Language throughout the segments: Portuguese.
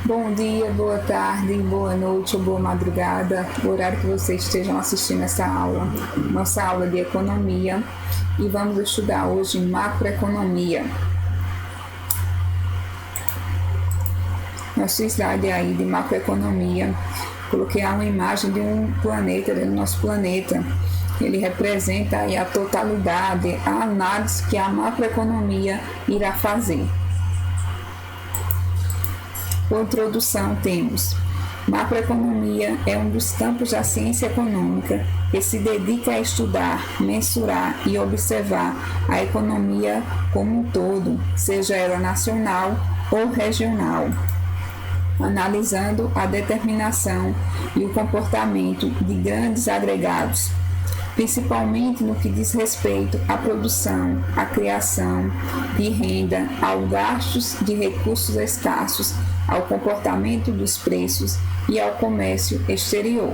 Bom dia, boa tarde, boa noite ou boa madrugada, o horário que vocês estejam assistindo essa aula, nossa aula de economia, e vamos estudar hoje macroeconomia. Nosso slide aí de macroeconomia, coloquei uma imagem de um planeta, do nosso planeta. Ele representa aí a totalidade, a análise que a macroeconomia irá fazer. Por introdução, temos: macroeconomia é um dos campos da ciência econômica que se dedica a estudar, mensurar e observar a economia como um todo, seja ela nacional ou regional, analisando a determinação e o comportamento de grandes agregados, principalmente no que diz respeito à produção, à criação de renda, aos gastos de recursos escassos, ao comportamento dos preços e ao comércio exterior.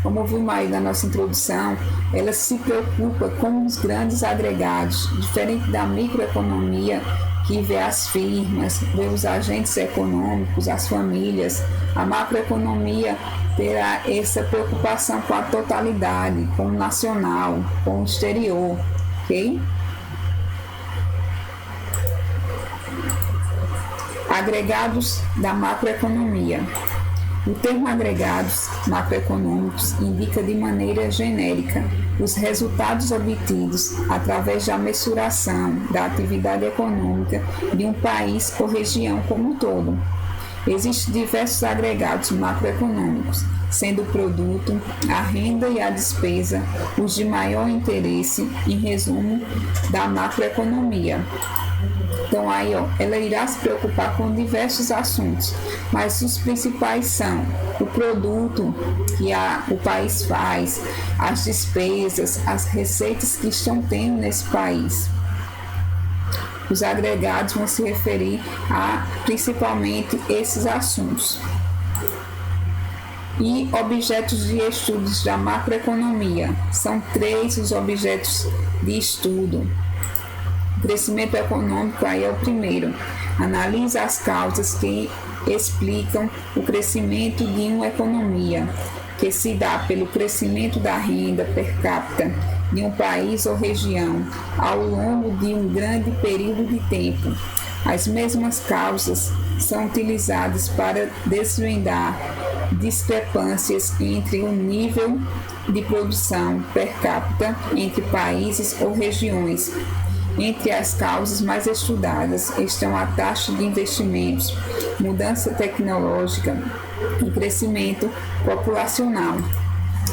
Como vimos aí na nossa introdução, ela se preocupa com os grandes agregados, diferente da microeconomia, que vê as firmas, vê os agentes econômicos, as famílias. A macroeconomia terá essa preocupação com a totalidade, com o nacional, com o exterior, ok? Agregados da macroeconomia. O termo agregados macroeconômicos indica de maneira genérica os resultados obtidos através da mensuração da atividade econômica de um país ou região como um todo. Existem diversos agregados macroeconômicos, sendo o produto, a renda e a despesa os de maior interesse, em resumo, da macroeconomia. Então, aí, ela irá se preocupar com diversos assuntos, mas os principais são o produto que o país faz, as despesas, as receitas que estão tendo nesse país. Os agregados vão se referir a principalmente esses assuntos. E objetos de estudos da macroeconomia. São 3 os objetos de estudo. O crescimento econômico aí é o primeiro. Analisa as causas que explicam o crescimento de uma economia, que se dá pelo crescimento da renda per capita de um país ou região ao longo de um grande período de tempo. As mesmas causas são utilizadas para desvendar discrepâncias entre o nível de produção per capita entre países ou regiões. Entre as causas mais estudadas estão a taxa de investimentos, mudança tecnológica e crescimento populacional.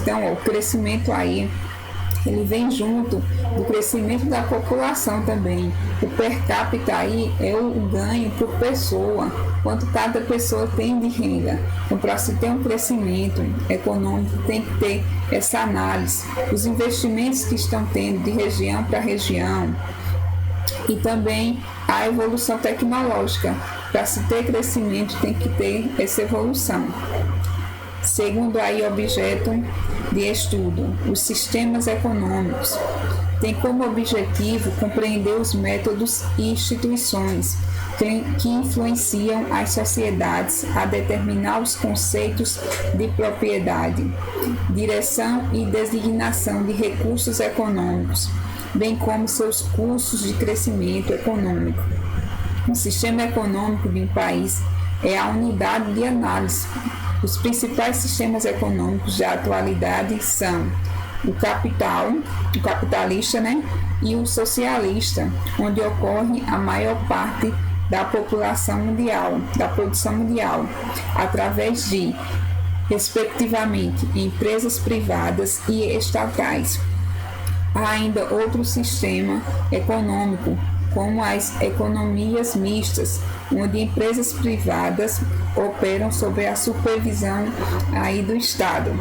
Então, o crescimento aí, ele vem junto do crescimento da população também. O per capita aí é o ganho por pessoa, quanto cada pessoa tem de renda. Então, para se ter um crescimento econômico, tem que ter essa análise. Os investimentos que estão tendo de região para região, e também a evolução tecnológica. Para se ter crescimento, tem que ter essa evolução. Segundo aí objeto de estudo, os sistemas econômicos têm como objetivo compreender os métodos e instituições que influenciam as sociedades a determinar os conceitos de propriedade, direção e designação de recursos econômicos, bem como seus custos de crescimento econômico. O sistema econômico de um país é a unidade de análise. Os principais sistemas econômicos da atualidade são o capitalista, e o socialista, onde ocorre a maior parte da população mundial, da produção mundial, através de, respectivamente, empresas privadas e estatais. Há ainda outro sistema econômico, como as economias mistas, onde empresas privadas operam sob a supervisão aí do Estado.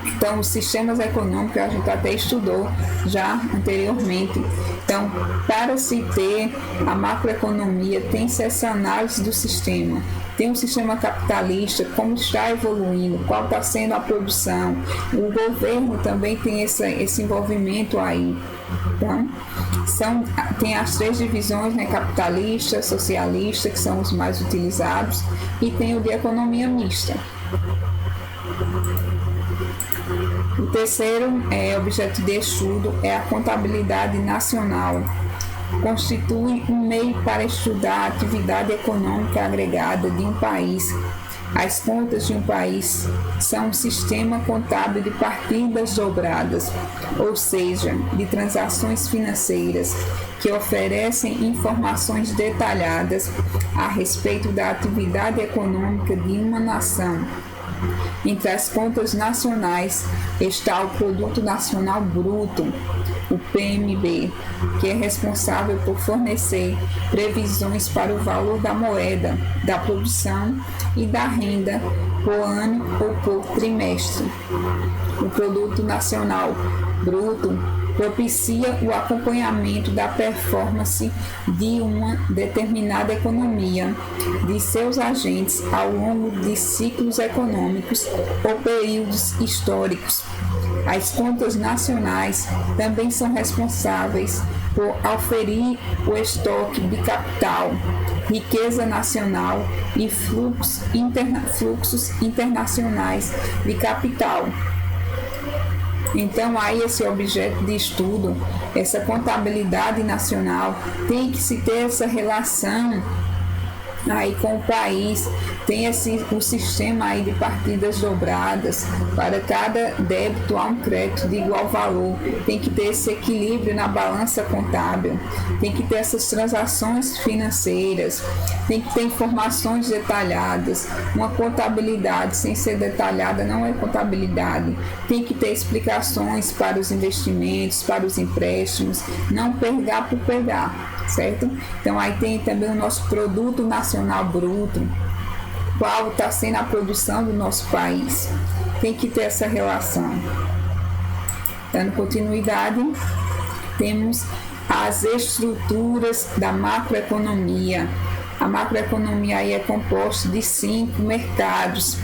Então, os sistemas econômicos a gente até estudou já anteriormente. Então, para se ter a macroeconomia, tem-se essa análise do sistema. Tem um sistema capitalista, como está evoluindo, qual está sendo a produção. O governo também tem esse envolvimento aí. Então, Tem as três divisões, né, capitalista, socialista, que são os mais utilizados, e tem o de economia mista. O terceiro objeto de estudo é a contabilidade nacional. Constitui um meio para estudar a atividade econômica agregada de um país. As contas de um país são um sistema contábil de partidas dobradas, ou seja, de transações financeiras, que oferecem informações detalhadas a respeito da atividade econômica de uma nação. Entre as contas nacionais está o Produto Nacional Bruto, o PNB, que é responsável por fornecer previsões para o valor da moeda, da produção e da renda por ano ou por trimestre. O Produto Nacional Bruto propicia o acompanhamento da performance de uma determinada economia, de seus agentes ao longo de ciclos econômicos ou períodos históricos. As contas nacionais também são responsáveis por aferir o estoque de capital, riqueza nacional e fluxos internacionais de capital. Então, aí esse objeto de estudo, essa contabilidade nacional, tem que se ter essa relação aí com o país, tem o sistema aí de partidas dobradas, para cada débito há um crédito de igual valor, tem que ter esse equilíbrio na balança contábil, tem que ter essas transações financeiras, tem que ter informações detalhadas. Uma contabilidade sem ser detalhada não é contabilidade, tem que ter explicações para os investimentos, para os empréstimos, não pegar por pegar, certo? Então aí tem também o nosso Produto Nacional Bruto, qual está sendo a produção do nosso país, tem que ter essa relação. Dando continuidade, temos as estruturas da macroeconomia. A macroeconomia aí é composta de 5 mercados.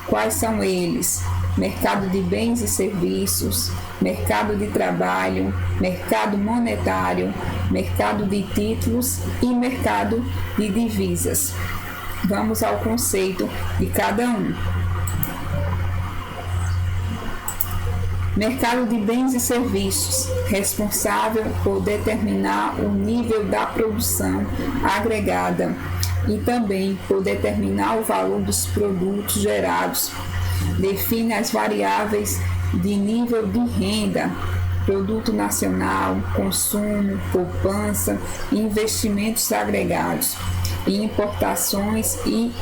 Quais são eles? Mercado de bens e serviços, mercado de trabalho, mercado monetário, mercado de títulos e mercado de divisas. Vamos ao conceito de cada um. Mercado de bens e serviços, responsável por determinar o nível da produção agregada e também por determinar o valor dos produtos gerados. Define as variáveis de nível de renda, produto nacional, consumo, poupança e investimentos agregados, e importações e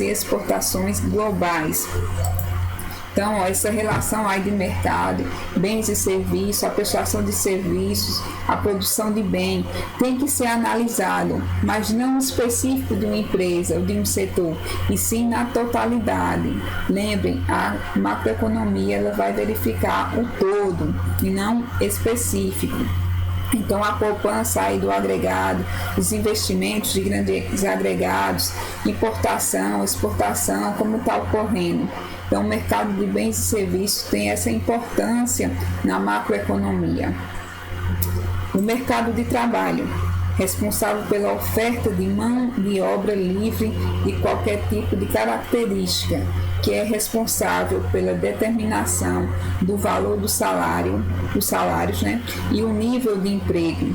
exportações globais. Então, essa relação aí de mercado, bens e serviços, a prestação de serviços, a produção de bem, tem que ser analisado, mas não específico de uma empresa ou de um setor, e sim na totalidade. Lembrem, a macroeconomia ela vai verificar o todo e não específico. Então, a poupança aí do agregado, os investimentos de grandes agregados, importação, exportação, como está ocorrendo. Então, o mercado de bens e serviços tem essa importância na macroeconomia. O mercado de trabalho, responsável pela oferta de mão de obra livre de qualquer tipo de característica, que é responsável pela determinação do valor do salário, dos salários, né, e o nível de emprego.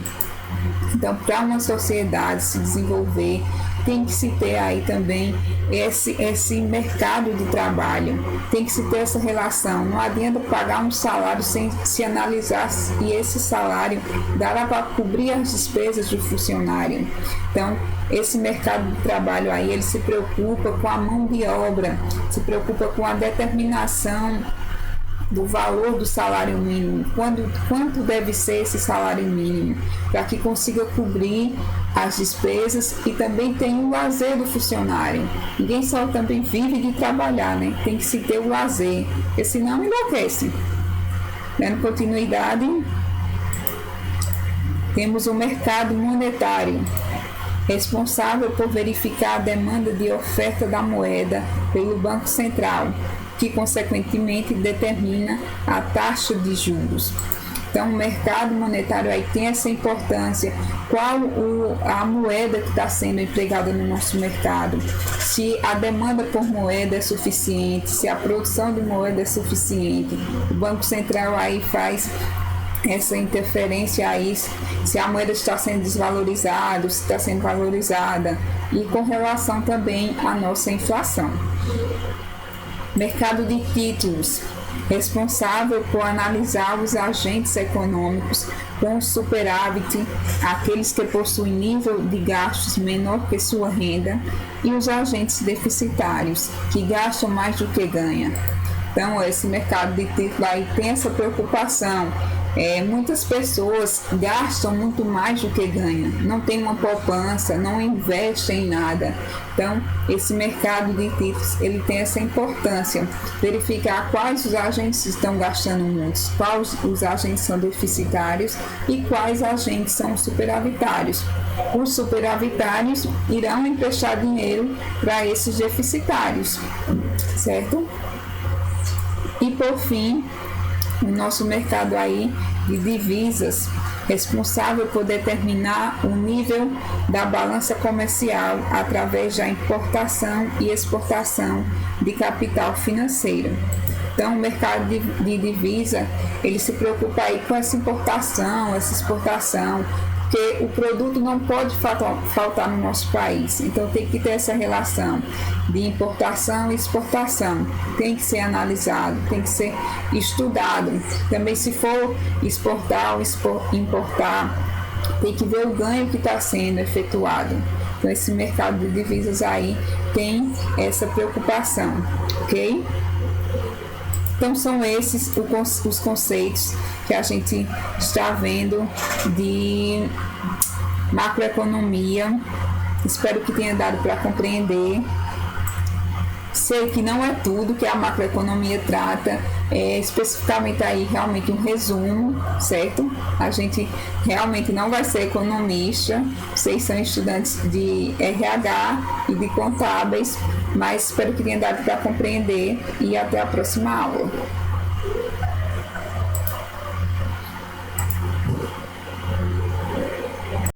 Então, para uma sociedade se desenvolver, tem que se ter aí também esse mercado de trabalho, tem que se ter essa relação. Não adianta pagar um salário sem se analisar se esse salário dará para cobrir as despesas do funcionário. Então, esse mercado de trabalho aí, ele se preocupa com a mão de obra, se preocupa com a determinação do valor do salário mínimo, quanto deve ser esse salário mínimo, para que consiga cobrir as despesas e também tem o lazer do funcionário. Ninguém só também vive de trabalhar, né? Tem que se ter o lazer, porque senão enlouquece. Dando continuidade, temos o mercado monetário, responsável por verificar a demanda de oferta da moeda pelo Banco Central, que consequentemente determina a taxa de juros. Então, o mercado monetário aí tem essa importância. Qual a moeda que está sendo empregada no nosso mercado? Se a demanda por moeda é suficiente, se a produção de moeda é suficiente. O Banco Central aí faz essa interferência aí, se a moeda está sendo desvalorizada, se está sendo valorizada, e com relação também à nossa inflação. Mercado de títulos, responsável por analisar os agentes econômicos com superávit, aqueles que possuem nível de gastos menor que sua renda, e os agentes deficitários, que gastam mais do que ganham. Então, esse mercado de títulos aí tem essa preocupação. Muitas pessoas gastam muito mais do que ganham, não tem uma poupança, não investem em nada. Então, esse mercado de títulos, ele tem essa importância, verificar quais os agentes estão gastando muito, quais os agentes são deficitários e quais agentes são superavitários. Os superavitários irão emprestar dinheiro para esses deficitários, certo? E por fim, o nosso mercado aí de divisas, responsável por determinar o nível da balança comercial através da importação e exportação de capital financeiro. Então, o mercado de divisa, ele se preocupa aí com essa importação, essa exportação, porque o produto não pode faltar no nosso país. Então, tem que ter essa relação de importação e exportação. Tem que ser analisado, tem que ser estudado. Também, se for exportar ou importar, tem que ver o ganho que está sendo efetuado. Então, esse mercado de divisas aí tem essa preocupação, ok? Então, são esses os conceitos que a gente está vendo de macroeconomia. Espero que tenha dado para compreender. Sei que não é tudo que a macroeconomia trata, especificamente aí realmente um resumo, certo? A gente realmente não vai ser economista, vocês são estudantes de RH e de contábeis, mas espero que tenha dado para compreender e até a próxima aula.